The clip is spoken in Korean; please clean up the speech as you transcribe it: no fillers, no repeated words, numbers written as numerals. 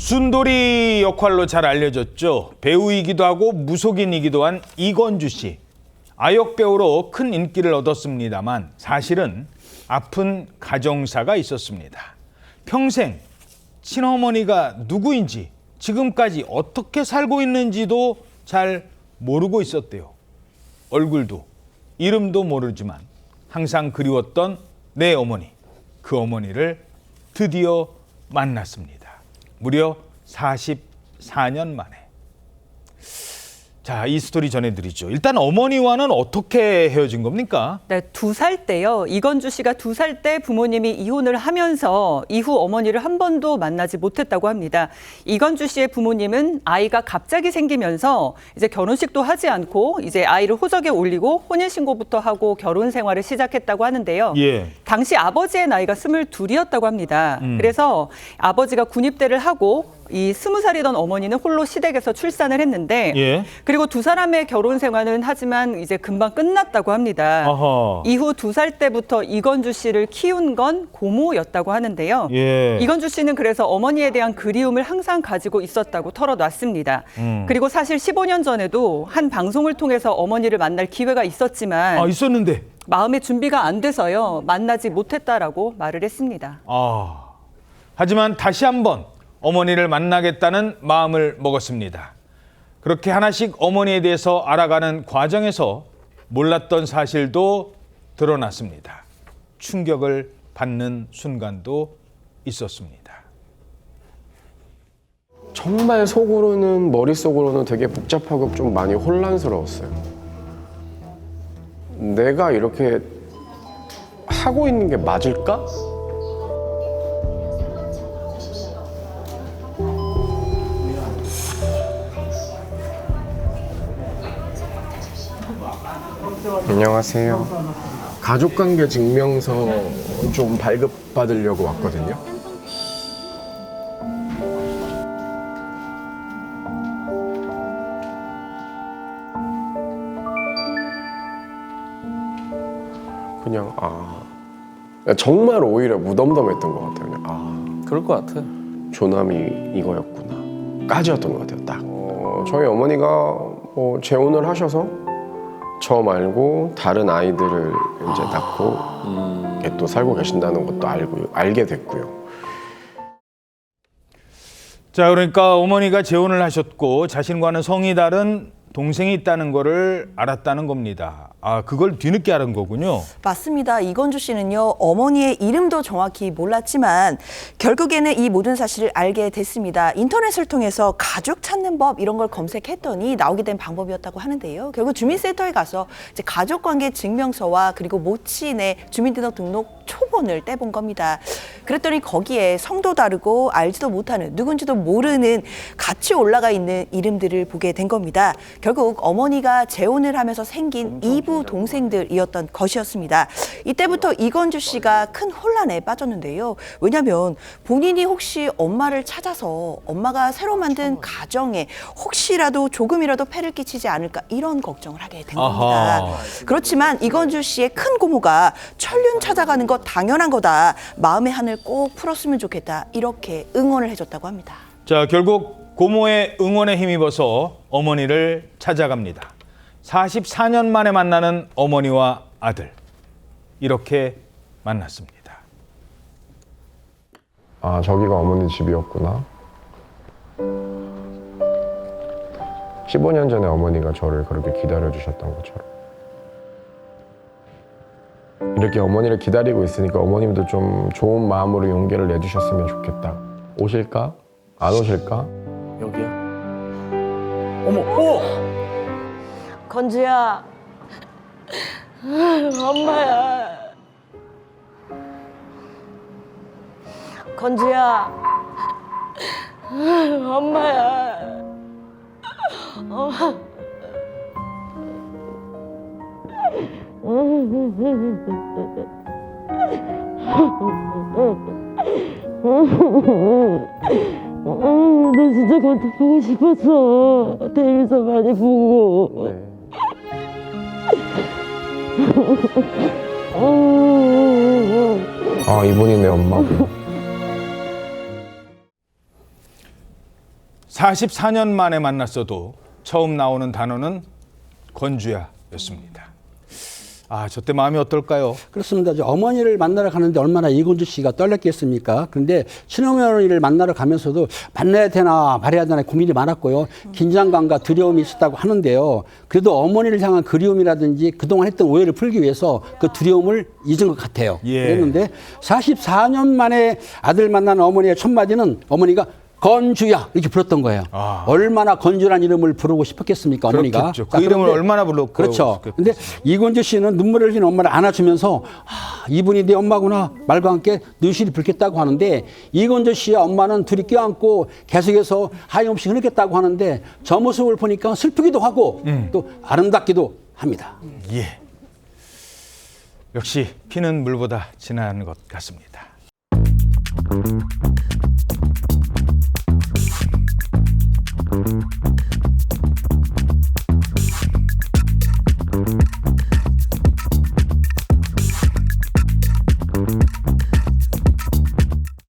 순돌이 역할로 잘 알려졌죠. 배우이기도 하고 무속인이기도 한 이건주 씨. 아역 배우로 큰 인기를 얻었습니다만 사실은 아픈 가정사가 있었습니다. 평생 친어머니가 누구인지 지금까지 어떻게 살고 있는지도 잘 모르고 있었대요. 얼굴도 이름도 모르지만 항상 그리웠던 내 어머니, 그 어머니를 드디어 만났습니다. 무려 44년 만에. 자, 이 스토리 전해드리죠. 일단 어머니와는 어떻게 헤어진 겁니까? 네, 2살 때요. 이건주 씨가 2살 때 부모님이 이혼을 하면서 이후 어머니를 한 번도 만나지 못했다고 합니다. 이건주 씨의 부모님은 아이가 갑자기 생기면서 이제 결혼식도 하지 않고 이제 아이를 호적에 올리고 혼인신고부터 하고 결혼 생활을 시작했다고 하는데요. 예. 당시 아버지의 나이가 22이었다고 합니다. 그래서 아버지가 군입대를 하고 이 20살이던 어머니는 홀로 시댁에서 출산을 했는데 예. 그리고 두 사람의 결혼 생활은 하지만 이제 금방 끝났다고 합니다. 아하. 이후 2살 때부터 이건주 씨를 키운 건 고모였다고 하는데요. 예. 이건주 씨는 그래서 어머니에 대한 그리움을 항상 가지고 있었다고 털어놨습니다. 그리고 사실 15년 전에도 한 방송을 통해서 어머니를 만날 기회가 있었지만 아, 있었는데. 마음의 준비가 안 돼서요. 만나지 못했다라고 말을 했습니다. 아. 하지만 다시 한번 어머니를 만나겠다는 마음을 먹었습니다. 그렇게 하나씩 어머니에 대해서 알아가는 과정에서 몰랐던 사실도 드러났습니다. 충격을 받는 순간도 있었습니다. 정말 속으로는, 머릿속으로는 되게 복잡하고 좀 많이 혼란스러웠어요. 내가 이렇게 하고 있는 게 맞을까? 안녕하세요. 가족관계 증명서 좀 발급받으려고 왔거든요. 그냥 정말 오히려 무덤덤했던 것 같아요. 그냥 그럴 것 같아. 조남이 이거였구나 까지였던 것 같아요. 딱 저희 어머니가 재혼을 하셔서 저 말고 다른 아이들을 이제 낳고 이렇게 또 살고 계신다는 것도 알게 됐고요. 자, 그러니까 어머니가 재혼을 하셨고 자신과는 성이 다른 동생이 있다는 거를 알았다는 겁니다. 아, 그걸 뒤늦게 알은 거군요. 맞습니다. 이건주 씨는요, 어머니의 이름도 정확히 몰랐지만 결국에는 이 모든 사실을 알게 됐습니다. 인터넷을 통해서 가족 찾는 법 이런 걸 검색했더니 나오게 된 방법이었다고 하는데요. 결국 주민센터에 가서 이제 가족관계 증명서와 그리고 모친의 주민등록 초본을 떼본 겁니다. 그랬더니 거기에 성도 다르고 알지도 못하는 누군지도 모르는 같이 올라가 있는 이름들을 보게 된 겁니다. 결국 어머니가 재혼을 하면서 생긴 이부 동생들이었던 것이었습니다. 이때부터 이건주 씨가 큰 혼란에 빠졌는데요. 왜냐하면 본인이 혹시 엄마를 찾아서 엄마가 새로 만든 가정에 혹시라도 조금이라도 폐를 끼치지 않을까 이런 걱정을 하게 된 겁니다. 아하. 그렇지만 이건주 씨의 큰 고모가 천륜 찾아가는 것 당연한 거다. 마음의 한을 꼭 풀었으면 좋겠다. 이렇게 응원을 해줬다고 합니다. 자, 결국 고모의 응원에 힘입어서 어머니를 찾아갑니다. 44년 만에 만나는 어머니와 아들. 이렇게 만났습니다. 아, 저기가 어머니 집이었구나. 15년 전에 어머니가 저를 그렇게 기다려주셨던 것처럼. 이렇게 어머니를 기다리고 있으니까 어머님도 좀 좋은 마음으로 용기를 내주셨으면 좋겠다. 오실까? 안 오실까? 여기야? 어머, 건주야, 엄마야. 건주야, 엄마야. 나 진짜 건주 보고 싶었어. 텔레비전 많이 보고. 네. 아, 이분이 내 엄마구나. 44년 만에 만났어도 처음 나오는 단어는 건주야였습니다. 아, 저 때 마음이 어떨까요? 그렇습니다. 어머니를 만나러 가는데 얼마나 이건주 씨가 떨렸겠습니까? 그런데 친어머니를 만나러 가면서도 만나야 되나 말아야 되나 고민이 많았고요. 긴장감과 두려움이 있었다고 하는데요. 그래도 어머니를 향한 그리움이라든지 그동안 했던 오해를 풀기 위해서 그 두려움을 잊은 것 같아요. 예. 그랬는데 44년 만에 아들 만난 어머니의 첫 마디는 어머니가 건주야 이렇게 불렀던 거예요. 아. 얼마나 건주란 이름을 부르고 싶었겠습니까, 어머니가. 그렇겠죠. 그 자, 이름을 그런데 얼마나 불렀고. 그렇죠. 근데 이건주 씨는 눈물을 흘린 엄마를 안아주면서 이분이 내 엄마구나 말과 함께 눈시울이 붉겠다고 하는데 이건주 씨와 엄마는 둘이 껴안고 계속해서 하염없이 흐느꼈다고 하는데 저 모습을 보니까 슬프기도 하고 또 아름답기도 합니다. 예. 역시 피는 물보다 진한 것 같습니다.